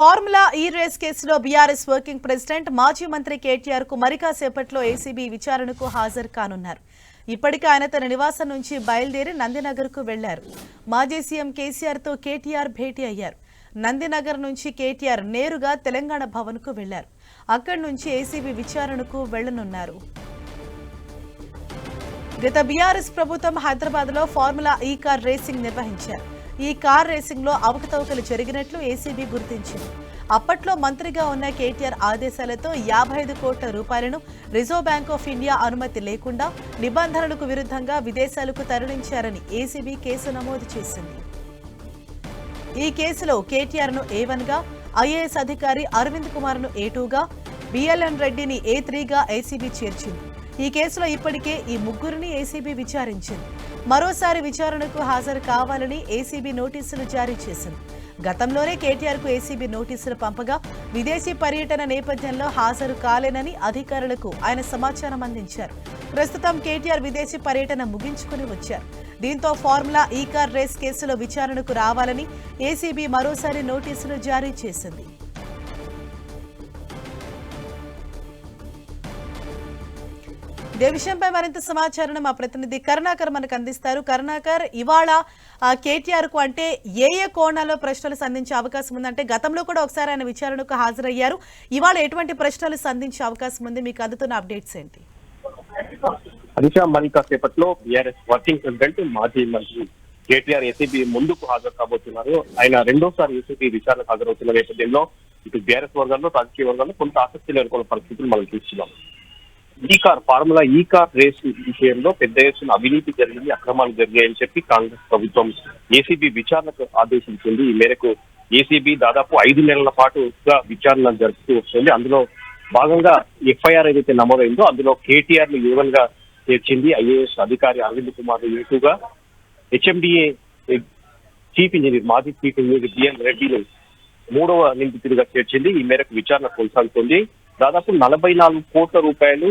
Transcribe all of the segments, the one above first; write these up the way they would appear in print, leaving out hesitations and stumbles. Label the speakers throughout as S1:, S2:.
S1: Formula ఈ race కేసులో BRS working president మాజీ మంత్రి కేటీఆర్ కు మరికాసేపట్లో ఏసీబీ విచారణకు హాజరు కానున్నారు. ఇప్పటికే ఆయన తన నివాసం నుంచి బయలుదేరి నందినగర్ కు వెళ్లారు. మాజీ సీఎం కేసీఆర్ తో కేటీఆర్ భేటీ అయ్యారు. నందినగర్ నుంచి కేటీఆర్ నేరుగా తెలంగాణ భవన్ కు వెళ్లారు. అక్కడి నుంచి ఏసీబీ విచారణకు వెళ్లనున్నారు. గత బీఆర్ఎస్ ప్రభుత్వం హైదరాబాద్ లో ఫార్ములా ఈ కార్ రేసింగ్ నిర్వహించారు. ఈ కార్ రేసింగ్ లో అవకతవకలు జరిగినట్లు ఏసీబీ గుర్తించింది. అప్పట్లో మంత్రిగా ఉన్న కేటీఆర్ ఆదేశాలతో 55 కోట్ల రూపాయలను రిజర్వ్ బ్యాంక్ ఆఫ్ ఇండియా అనుమతి లేకుండా నిబంధనలకు విరుద్ధంగా విదేశాలకు తరలించారని ఏసీబీ కేసు నమోదు చేసింది. ఈ కేసులో కేటీఆర్ ను A1 గా, ఐఏఎస్ అధికారి అరవింద్ కుమార్ ను A2 గా, బిఎల్ఎన్ రెడ్డిని A3 గా ఏసీబీ చేర్చింది. ఈ కేసులో ఇప్పటికే ఈ ముగ్గురిని ఏసీబీ విచారించింది. మరోసారి విచారణకు హాజరు కావాలని ఏసీబీ నోటీసులు జారీ చేసింది. గతంలోనే కేటీఆర్ కు ఏసీబీ నోటీసులు పంపగా విదేశీ పర్యటన నేపథ్యంలో హాజరు కాలేనని అధికారులకు ఆయన సమాచారం అందించారు. ప్రస్తుతం కేటీఆర్ విదేశీ పర్యటన ముగించుకుని వచ్చారు. దీంతో ఫార్ములా ఈ కార్ రేస్ కేసులో విచారణకు రావాలని ఏసీబీ మరోసారి నోటీసులు జారీ చేసింది. ఇదే విషయంపై మరింత సమాచారం మా ప్రతినిధి కరుణాకర్ మనకు అందిస్తారు. కరుణాకర్, ఇవాళ కేటీఆర్ కు అంటే ఏ కోణాల్లో ప్రశ్నలు సంధించే అవకాశం ఉందంటే గతంలో కూడా ఒకసారి ఆయన విచారణకు హాజరయ్యారు. ఇవాళ ఎటువంటి ప్రశ్నలు సంధించే అవకాశం ఉంది? మీకు అందుతున్న అప్డేట్స్ ఏంటి?
S2: అదిశా మరి కాసేపట్లో బీఆర్ఎస్ వర్కింగ్ ప్రెసిడెంట్ మాజీ మంత్రి కేటీఆర్ ఏసీబీ ముందుకు హాజరు కాబోతున్నారు. ఆయన రెండోసారి ఏసీబీ విచారణకు హాజరవుతున్న నేపథ్యంలో ఇటు బీఆర్ఎస్ వర్గాల్లో రాజకీయ వర్గాల్లో కొంత ఆసక్తి నెలకొన్న పరిస్థితులు మనం చూస్తున్నాం. ఫార్ములా ఈ కార్ రేస్ విషయంలో పెద్ద ఎత్తున అవినీతి జరిగింది, అక్రమాలు జరిగాయని చెప్పి కాంగ్రెస్ ప్రభుత్వం ఏసీబీ విచారణకు ఆదేశించింది. ఈ మేరకు ఏసీబీ దాదాపు 5 నెలల పాటుగా విచారణ జరుపుతూ వస్తుంది. అందులో భాగంగా ఎఫ్ఐఆర్ ఏదైతే నమోదైందో అందులో కేటీఆర్ ను A1 గా చేర్చింది. ఐఏఎస్ అధికారి అరవింద్ కుమార్ A2 గా, హెచ్ఎండిఏ చీఫ్ ఇంజనీర్ మాజీ చీఫ్ ఇంజనీర్ బిఎన్ రెడ్డిని 3వ నిందితుడిగా చేర్చింది. ఈ మేరకు విచారణ కొనసాగుతుంది. దాదాపు 44 కోట్ల రూపాయలు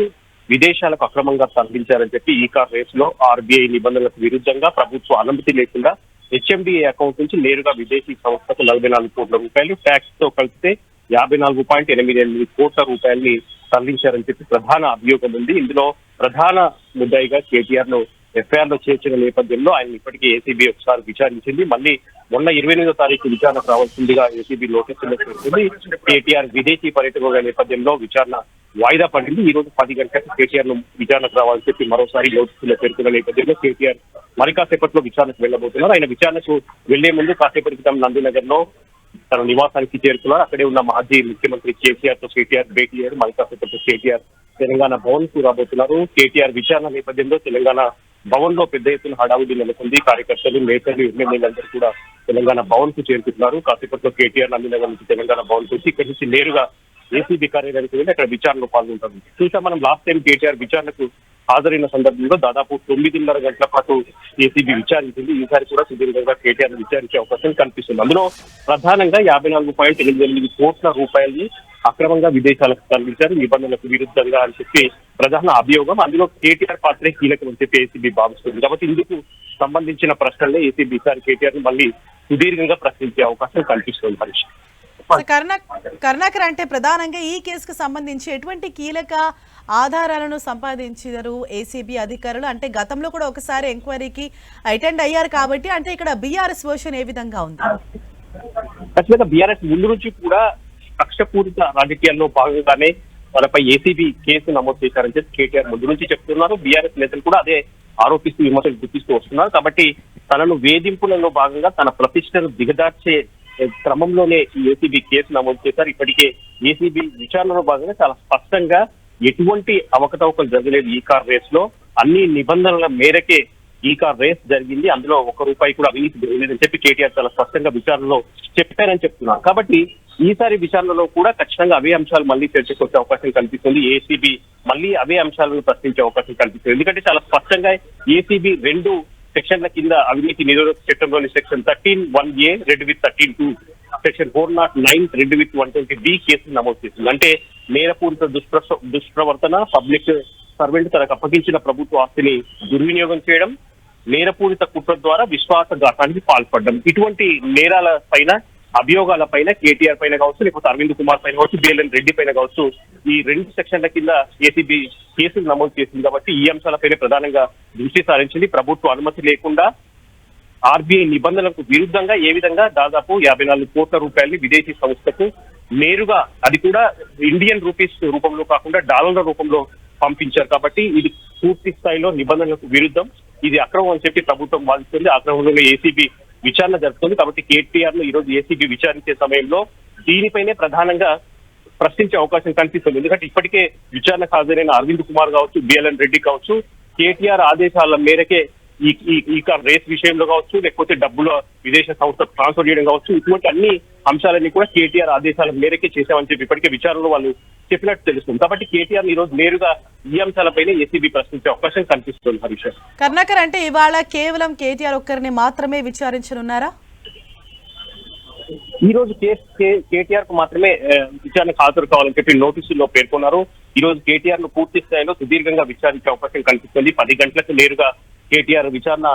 S2: విదేశాలకు అక్రమంగా తరలించారని చెప్పి ఈ కార్ రేస్ లో ఆర్బీఐ నిబంధనలకు విరుద్ధంగా ప్రభుత్వ అనుమతి లేకుండా హెచ్ఎండిఏ అకౌంట్ నుంచి నేరుగా విదేశీ సంస్థకు 44 కోట్ల రూపాయలు, ట్యాక్స్ తో కలిపితే 54.88 కోట్ల రూపాయల్ని తరలించారని చెప్పి ప్రధాన అభియోగం ఉంది. ఇందులో ప్రధాన ముద్దాయిగా కేటీఆర్ ను ఎఫ్ఐఆర్ లో చేర్చిన నేపథ్యంలో ఆయన ఇప్పటికీ ఏసీబీ ఒకసారి విచారించింది. మళ్ళీ మొన్న 28వ తారీఖు విచారణకు రావాల్సిందిగా ఏసీబీ నోటీసులు చేసింది. కేటీఆర్ విదేశీ పర్యటన నేపథ్యంలో విచారణ వాయిదా పడింది. ఈ రోజు 10 గంటలకు కేటీఆర్ ను విచారణకు రావాలని చెప్పి మరోసారి నోటీసులు పేర్కొన్న నేపథ్యంలో కేటీఆర్ మరి కాసేపట్లో విచారణకు వెళ్లబోతున్నారు. ఆయన విచారణకు వెళ్లే ముందు కాసేపటి క్రితం నందినగర్ లో తన నివాసానికి చేరుకున్నారు. అక్కడే ఉన్న మాజీ ముఖ్యమంత్రి కేసీఆర్ తో కేటీఆర్ భేటీ అయ్యారు. మరి కాసేపట్లో కేటీఆర్ తెలంగాణ భవన్ కు రాబోతున్నారు. కేటీఆర్ విచారణ నేపథ్యంలో తెలంగాణ భవన్ లో పెద్ద ఎత్తున హడావుడి నెలకొంది. కార్యకర్తలు, నేతలు, ఎమ్మెల్యేలందరూ కూడా తెలంగాణ భవన్ కు చేరుకుంటున్నారు. కాసేపట్లో కేటీఆర్ నందినగర్ నుంచి తెలంగాణ భవన్ కు వచ్చి ఇక్కడి నుంచి నేరుగా ఏసీబీ కార్యాలయానికి వెళ్ళి అక్కడ విచారణలో పాల్గొంటారు. చూసా మనం లాస్ట్ టైం కేటీఆర్ విచారణకు హాజరైన సందర్భంలో దాదాపు 9:30 గంటల పాటు ఏసీబీ విచారించింది. ఈసారి కూడా సుదీర్ఘంగా కేటీఆర్ విచారించే అవకాశం కనిపిస్తుంది. అందులో ప్రధానంగా 54.88 కోట్ల రూపాయలని అక్రమంగా విదేశాలకు తరలించారు నిబంధనలకు విరుద్ధంగా అని చెప్పి ప్రధాన అభియోగం. అందులో కేటీఆర్ పాత్రే కీలకం అని చెప్పి ఏసీబీ భావిస్తుంది. కాబట్టి ఇందుకు సంబంధించిన ప్రశ్నలే ఏసీబీ ఈసారి కేటీఆర్ ను మళ్ళీ సుదీర్ఘంగా ప్రశ్నించే అవకాశం కనిపిస్తుంది. హరీష్,
S1: కరుణాకర్, అంటే ప్రధానంగా ఈ కేసుకు సంబంధించి ఎటువంటి కీలక ఆధారాలను సంపాదించారు ఏసీబీ అధికారులు? అంటే గతంలో కూడా ఒకసారి ఎంక్వైరీకి అటెండ్ అయ్యారు కాబట్టి అంటే ఇక్కడ బీఆర్ఎస్ వర్షన్ ఏ విధంగా ఉంది?
S2: ఖచ్చితంగా బీఆర్ఎస్ ముందు నుంచి కూడా కక్షపూరిత రాజకీయాల్లో భాగంగానే తనపై ఏసీబీ కేసు నమోదు చేశారని చెప్పి కేటీఆర్ ముందు నుంచి చెప్తున్నారు. బీఆర్ఎస్ నేతలు కూడా అదే ఆరోపిస్తూ విమర్శలు గుర్తిస్తూ వస్తున్నారు. కాబట్టి తనను వేధింపులలో భాగంగా తన ప్రతిష్టను దిగదార్చే క్రమంలోనే ఈ ఏసీబీ కేసు నమోదు చేశారు. ఇప్పటికే ఏసీబీ విచారణలో భాగంగా చాలా స్పష్టంగా ఎటువంటి అవకతవకలు జరగలేదు. ఈ కార్ రేస్ లో అన్ని నిబంధనల మేరకే ఈ కార్ రేస్ జరిగింది. అందులో 1 రూపాయి కూడా అవినీతి జరగలేదని చెప్పి కేటీఆర్ చాలా స్పష్టంగా విచారణలో చెప్పారని చెప్తున్నారు. కాబట్టి ఈసారి విచారణలో కూడా ఖచ్చితంగా అవే అంశాలు మళ్ళీ చర్చకు వచ్చే అవకాశం కనిపిస్తుంది. ఏసీబీ మళ్ళీ అవే అంశాలను ప్రశ్నించే అవకాశం కనిపిస్తుంది. ఎందుకంటే చాలా స్పష్టంగా ఏసీబీ 2 సెక్షన్ల కింద అవినీతి నిరోధక చట్టంలోని section 13(1)A red with 13(2), section 409 red with 120B కేసులు నమోదు చేసింది. అంటే నేరపూరిత దుష్ప్రవర్తన, పబ్లిక్ సర్వెంట్ తనకు అప్పగించిన ప్రభుత్వ ఆస్తిని దుర్వినియోగం చేయడం, నేరపూరిత కుట్ర ద్వారా విశ్వాసఘాతానికి పాల్పడడం, ఇటువంటి నేరాల పైన అభియోగాల పైన కేటీఆర్ పైన కావచ్చు, లేకపోతే అరవింద్ కుమార్ పైన కావచ్చు, బిఎల్ఎన్ రెడ్డి పైన కావచ్చు, ఈ 2 సెక్షన్ల కింద ఏసీబీ కేసులు నమోదు చేసింది. కాబట్టి ఈ అంశాలపైన ప్రధానంగా దృష్టి సారించింది. ప్రభుత్వ అనుమతి లేకుండా ఆర్బీఐ నిబంధనలకు విరుద్ధంగా ఏ విధంగా దాదాపు 54 కోట్ల రూపాయలని విదేశీ సంస్థకు నేరుగా, అది కూడా ఇండియన్ రూపీస్ రూపంలో కాకుండా డాలర్ల రూపంలో పంపించారు. కాబట్టి ఇది పూర్తి స్థాయిలో నిబంధనలకు విరుద్ధం, ఇది అక్రమం అని చెప్పి ప్రభుత్వం వాదిస్తుంది. ఆ క్రమంలో ఏసీబీ విచారణ జరుపుతుంది. కాబట్టి కేటీఆర్ ను ఈ రోజు ఏసీబీ విచారించే సమయంలో దీనిపైనే ప్రధానంగా ప్రశ్నించే అవకాశం కనిపిస్తుంది. ఎందుకంటే ఇప్పటికే విచారణకు హాజరైన అరవింద్ కుమార్ కావచ్చు, బిఎల్ఎన్ రెడ్డి కావచ్చు, కేటీఆర్ ఆదేశాల మేరకే ఈ రేస్ విషయంలో కావచ్చు, లేకపోతే డబ్బులు విదేశీ సంస్థ ట్రాన్స్ఫర్ చేయడం కావచ్చు, ఇటువంటి అన్ని అంశాలన్నీ కూడా కేటీఆర్ ఆదేశాల మేరకే చేశామని చెప్పి ఇప్పటికే విచారణలో వాళ్ళు చెప్పినట్టు తెలుస్తుంది. కాబట్టి కేటీఆర్ ఈ రోజు నేరుగా ఈ అంశాలపైన ఏసీబీ ప్రశ్నించే అవకాశం కనిపిస్తుంది. హరీష్,
S1: కర్ణాకర్, అంటే ఇవాళ కేవలం కేటీఆర్ ఒక్కరిని మాత్రమే విచారించనున్నారా?
S2: ఈ రోజు కేటీఆర్ కు మాత్రమే విచారణకు హాజరు కావాలని చెప్పి నోటీసుల్లో పేర్కొన్నారు. ఈ రోజు కేటీఆర్ ను పూర్తి స్థాయిలో సుదీర్ఘంగా విచారించే అవకాశం కనిపిస్తుంది. 10 గంటలకు నేరుగా కేటీఆర్ విచారణ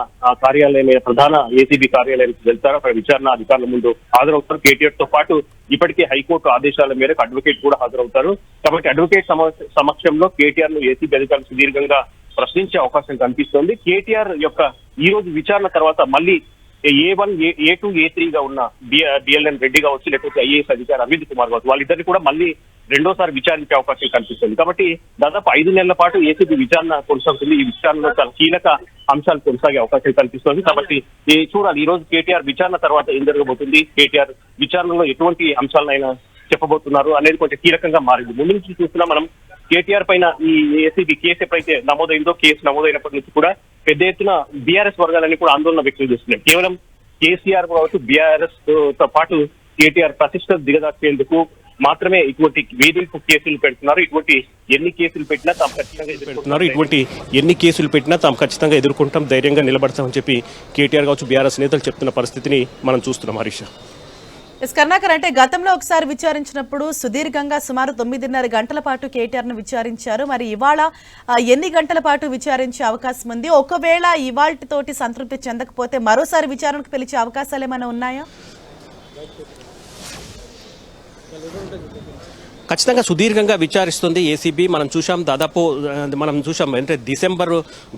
S2: కార్యాలయం, ప్రధాన ఏసీబీ కార్యాలయానికి వెళ్తారు. అక్కడ విచారణ అధికారుల ముందు హాజరవుతారు. కేటీఆర్ తో పాటు ఇప్పటికే హైకోర్టు ఆదేశాల మేరకు అడ్వకేట్ కూడా హాజరవుతారు. కాబట్టి అడ్వకేట్ సమక్షంలో కేటీఆర్ ను ఏసీబీ అధికారులు సుదీర్ఘంగా ప్రశ్నించే అవకాశం కనిపిస్తోంది. కేటీఆర్ యొక్క ఈ రోజు విచారణ తర్వాత మళ్ళీ A1, A2, A3 గా ఉన్న బిఎల్ఎన్ రెడ్డి కావచ్చు, లేకపోతే ఐఏఎస్ అధికారి అరవింద్ కుమార్ కావచ్చు, వాళ్ళిద్దరిని కూడా మళ్ళీ రెండోసారి విచారించే అవకాశం కనిపిస్తుంది. కాబట్టి దాదాపు 5 నెలల పాటు ఏసీబీ విచారణ కొనసాగుతుంది. ఈ విచారణలో చాలా కీలక అంశాలు కొనసాగే అవకాశం కనిపిస్తుంది. కాబట్టి చూడాలి ఈ రోజు కేటీఆర్ విచారణ తర్వాత ఏం జరగబోతుంది, కేటీఆర్ విచారణలో ఎటువంటి అంశాలనైనా చెప్పబోతున్నారు అనేది కొంచెం కీలకంగా మారింది. ముందు నుంచి చూస్తున్నా మనం కేటీఆర్ పైన ఈ ఏసీబీ కేసు ఎప్పుడైతే నమోదైందో, కేసు నమోదైనప్పటి నుంచి కూడా పెద్ద ఎత్తున బీఆర్ఎస్ వర్గాలన్నీ కూడా ఆందోళన వ్యక్తం చేస్తున్నాయి. కేవలం కేసీఆర్ కావచ్చు, బీఆర్ఎస్ తో పాటు కేటీఆర్ ప్రతిష్ట దిగదార్చేందుకు మాత్రమే ఇటువంటి వేధింపు కేసులు పెడుతున్నారు. ఇటువంటి ఎన్ని కేసులు పెట్టినా తాము ఖచ్చితంగా ఎదుర్కొంటాం, ధైర్యంగా నిలబడతామని చెప్పి కేటీఆర్ కావచ్చు, బీఆర్ఎస్ నేతలు చెప్తున్న పరిస్థితిని మనం చూస్తున్నాం. హరీష్,
S1: కర్ణాకర్, అంటే గతంలో ఒకసారి విచారించినప్పుడు సుదీర్ఘంగా సుమారు 9:30 గంటల పాటు కేటీఆర్ ను విచారించారు. మరి ఇవాళ ఎన్ని గంటల పాటు విచారించే అవకాశం ఉంది? ఒకవేళ ఇవాళతోటి సంతృప్తి చెందకపోతే మరోసారి విచారణకు పిలిచే అవకాశాలు ఏమైనా ఉన్నాయా?
S3: ఖచ్చితంగా సుదీర్ఘంగా విచారిస్తుంది ఏసీబీ. మనం చూసాం అంటే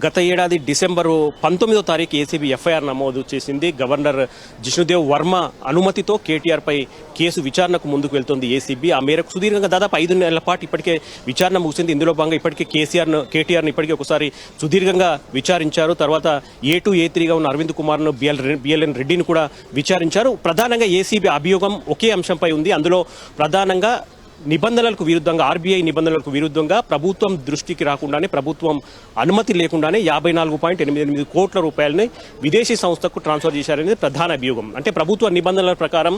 S3: గత ఏడాది డిసెంబరు 19వ తారీఖు ఏసీబీ ఎఫ్ఐఆర్ నమోదు చేసింది. గవర్నర్ జిష్ణుదేవ్ వర్మ అనుమతితో కేటీఆర్ పై కేసు విచారణకు ముందుకు వెళ్తోంది ఏసీబీ. ఆ మేరకు సుదీర్ఘంగా దాదాపు 5 నెలల పాటు ఇప్పటికే విచారణ ముగిసింది. ఇందులో భాగంగా ఇప్పటికే కేటీఆర్ను ఇప్పటికే ఒకసారి సుదీర్ఘంగా విచారించారు. తర్వాత A2, A3గా ఉన్న అరవింద్ కుమార్ను, బిఎల్ఎన్ రెడ్డిని కూడా విచారించారు. ప్రధానంగా ఏసీబీ అభియోగం ఒకే అంశంపై ఉంది. అందులో ప్రధానంగా నిబంధనలకు విరుద్ధంగా, ఆర్బీఐ నిబంధనలకు విరుద్ధంగా ప్రభుత్వం దృష్టికి రాకుండానే, ప్రభుత్వం అనుమతి లేకుండానే 54.88 కోట్ల రూపాయలని విదేశీ సంస్థకు ట్రాన్స్ఫర్ చేశారనేది ప్రధాన అభియోగం. అంటే ప్రభుత్వ నిబంధనల ప్రకారం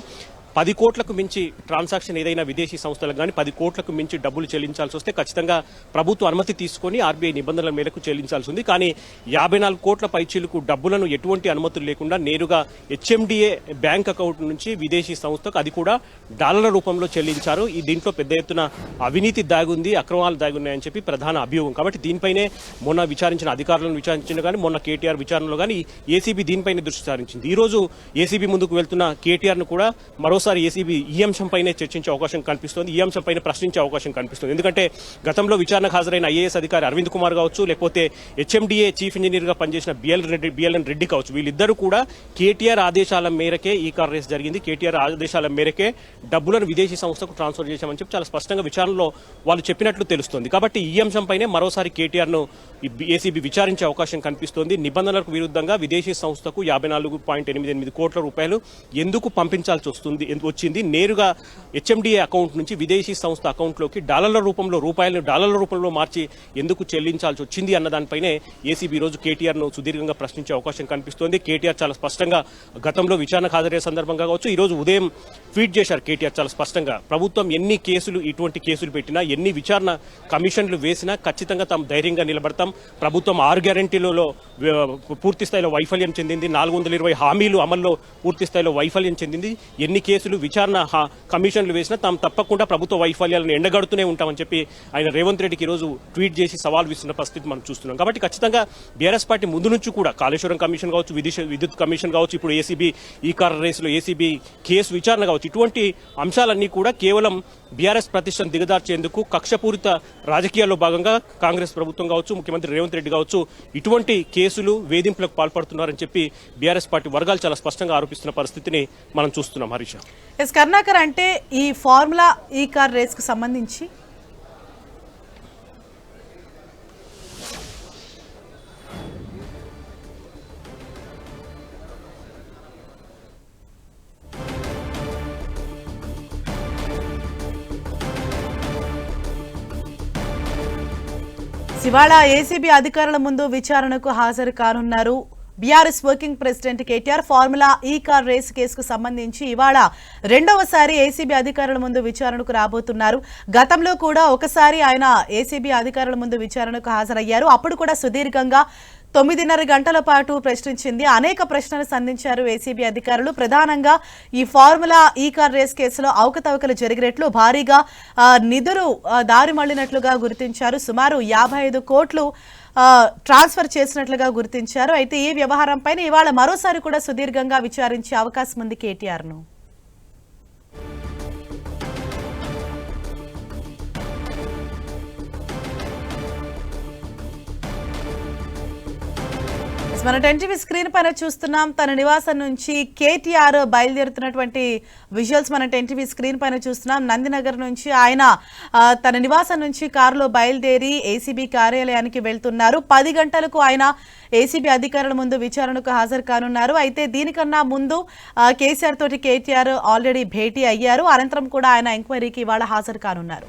S3: 10 కోట్లకు మించి ట్రాన్సాక్షన్ ఏదైనా విదేశీ సంస్థలకు కానీ 10 కోట్లకు మించి డబ్బులు చెల్లించాల్సి వస్తే ఖచ్చితంగా ప్రభుత్వ అనుమతి తీసుకొని ఆర్బీఐ నిబంధనల మేరకు చెల్లించాల్సి ఉంది. కానీ 54 కోట్ల పైచీలకు డబ్బులను ఎటువంటి అనుమతులు లేకుండా నేరుగా హెచ్ఎండిఏ బ్యాంక్ అకౌంట్ నుంచి విదేశీ సంస్థకు, అది కూడా డాలర్ల రూపంలో చెల్లించారు. ఈ దీంట్లో పెద్ద ఎత్తున అవినీతి దాగుంది, అక్రమాలు దాగున్నాయని చెప్పి ప్రధాన అభియోగం. కాబట్టి దీనిపైనే మొన్న విచారించిన అధికారులను విచారించిన కానీ, మొన్న కేటీఆర్ విచారణలో కానీ ఏసీబీ దీనిపైనే దృష్టి సారించింది. ఈ రోజు ఏసీబీ ముందుకు వెళ్తున్న కేటీఆర్ను కూడా మరోసారి ఏసీబీ ఈ అంశంపైనే చర్చించే అవకాశం కనిపిస్తుంది, ఈ అంశంపైన ప్రశ్నించే అవకాశం కనిపిస్తుంది. ఎందుకంటే గతంలో విచారణకు హాజరైన ఐఏఎస్ అధికారి అరవింద్ కుమార్ కావచ్చు, లేకపోతే హెచ్ఎండిఏ చీఫ్ ఇంజనీర్ గా పనిచేసిన బిఎల్ఎన్ రెడ్డి కావచ్చు, వీళ్ళిద్దరూ కూడా కేటీఆర్ ఆదేశాల మేరకే ఈ కార్ రేస్ జరిగింది, కేటీఆర్ ఆదేశాల మేరకే డబ్బులను విదేశీ సంస్థకు ట్రాన్స్ఫర్ చేశామని చెప్పి చాలా స్పష్టంగా విచారణలో వాళ్ళు చెప్పినట్లు తెలుస్తుంది. కాబట్టి ఈ అంశంపైనే మరోసారి కేటీఆర్ ను ఏసీబీ విచారించే అవకాశం కనిపిస్తోంది. నిబంధనలకు విరుద్ధంగా విదేశీ సంస్థకు 54.88 కోట్ల రూపాయలు ఎందుకు పంపించాల్సి వచ్చింది, నేరుగా హెచ్ఎండిఏ అకౌంట్ నుంచి విదేశీ సంస్థ అకౌంట్లోకి రూపాయలను డాలర్ల రూపంలో మార్చి ఎందుకు చెల్లించాల్సి వచ్చింది అన్న దానిపైనే ఏసీబీ రోజు కేటీఆర్ ను సుదీర్ఘంగా ప్రశ్నించే అవకాశం కనిపిస్తోంది. కేటీఆర్ చాలా స్పష్టంగా గతంలో విచారణకు హాజరయ్యే సందర్భంగా కావచ్చు, ఈ రోజు ఉదయం ట్వీట్ చేశారు కేటీఆర్ చాలా స్పష్టంగా, ప్రభుత్వం ఇటువంటి కేసులు పెట్టినా, ఎన్ని విచారణ కమిషన్లు వేసినా ఖచ్చితంగా తాము ధైర్యంగా నిలబడతాం. ప్రభుత్వం 6 గ్యారెంటీలలో పూర్తి స్థాయిలో వైఫల్యం చెందింది, 420 హామీలు అమల్లో పూర్తి స్థాయిలో వైఫల్యం చెందింది. ఎన్ని కేసులు కేసులు విచారణ కమిషన్లు వేసినా తాము తప్పకుండా ప్రభుత్వ వైఫల్యాలను ఎండగడుతూనే ఉంటామని చెప్పి ఆయన రేవంత్ రెడ్డికి ఈరోజు ట్వీట్ చేసి సవాల్ విస్తున్న పరిస్థితి మనం చూస్తున్నాం. కాబట్టి ఖచ్చితంగా బీఆర్ఎస్ పార్టీ ముందు నుంచి కూడా కాళేశ్వరం కమిషన్ కావచ్చు, విద్యుత్ కమిషన్ కావచ్చు, ఇప్పుడు ఏసీబీ ఈ కార్ రేసులో ఏసీబీ కేసు విచారణ కావచ్చు, ఇటువంటి అంశాలన్నీ కూడా కేవలం బీఆర్ఎస్ ప్రతిష్టను దిగదార్చేందుకు కక్షపూరిత రాజకీయాల్లో భాగంగా కాంగ్రెస్ ప్రభుత్వం కావచ్చు, ముఖ్యమంత్రి రేవంత్ రెడ్డి కావచ్చు ఇటువంటి కేసులు వేధింపులకు పాల్పడుతున్నారని చెప్పి బీఆర్ఎస్ పార్టీ వర్గాలు చాలా స్పష్టంగా ఆరోపిస్తున్న పరిస్థితిని మనం చూస్తున్నాం. హరీష్
S1: ఎస్ కరుణాకర్, అంటే ఈ ఫార్ములా ఈ కార్ రేస్ కు సంబంధించి ఇవాళ ఏసీబీ అధికారుల ముందు విచారణకు హాజరు కానున్నారు BRS working president KTR. Formula ఈ కార్ రేసు కేసుకు సంబంధించి ఇవాళ రెండవసారి ఏసీబీ అధికారుల ముందు విచారణకు రాబోతున్నారు. గతంలో కూడా ఒకసారి ఆయన ఏసీబీ అధికారుల ముందు విచారణకు హాజరయ్యారు. అప్పుడు కూడా సుదీర్ఘంగా 9.5 గంటల పాటు ప్రశ్నించింది. అనేక ప్రశ్నలు సంధించారు ఏసీబీ అధికారులు. ప్రధానంగా ఈ ఫార్ములా ఈ కార్ రేస్ కేసులో అవకతవకలు జరిగినట్లు, భారీగా నిధులు దారి మళ్లినట్లుగా గుర్తించారు. సుమారు 55 కోట్లు ట్రాన్స్ఫర్ చేసినట్లుగా గుర్తించారు. అయితే ఈ వ్యవహారంపై ఇవాళ మరోసారి కూడా సుదీర్ఘంగా విచారించే అవకాశం ఉంది కేటీఆర్ను. మన 10 టీవీ స్క్రీన్ పైన చూస్తున్నాం. తన నివాసం నుంచి కేటీఆర్ బయలుదేరుతున్నటువంటి విజువల్స్ మన 10 టీవీ స్క్రీన్ పైన చూస్తున్నాం. నందినగర్ నుంచి ఆయన తన నివాసం నుంచి కారులో బయలుదేరి ఏసీబీ కార్యాలయానికి వెళ్తున్నారు. 10 గంటలకు ఆయన ఏసీబీ అధికారుల ముందు విచారణకు హాజరు కానున్నారు. అయితే దీనికన్నా ముందు కేసీఆర్ తోటి కేటీఆర్ ఆల్రెడీ భేటీ అయ్యారు. అనంతరం కూడా ఆయన ఎంక్వైరీకి ఇవాళ హాజరు కానున్నారు.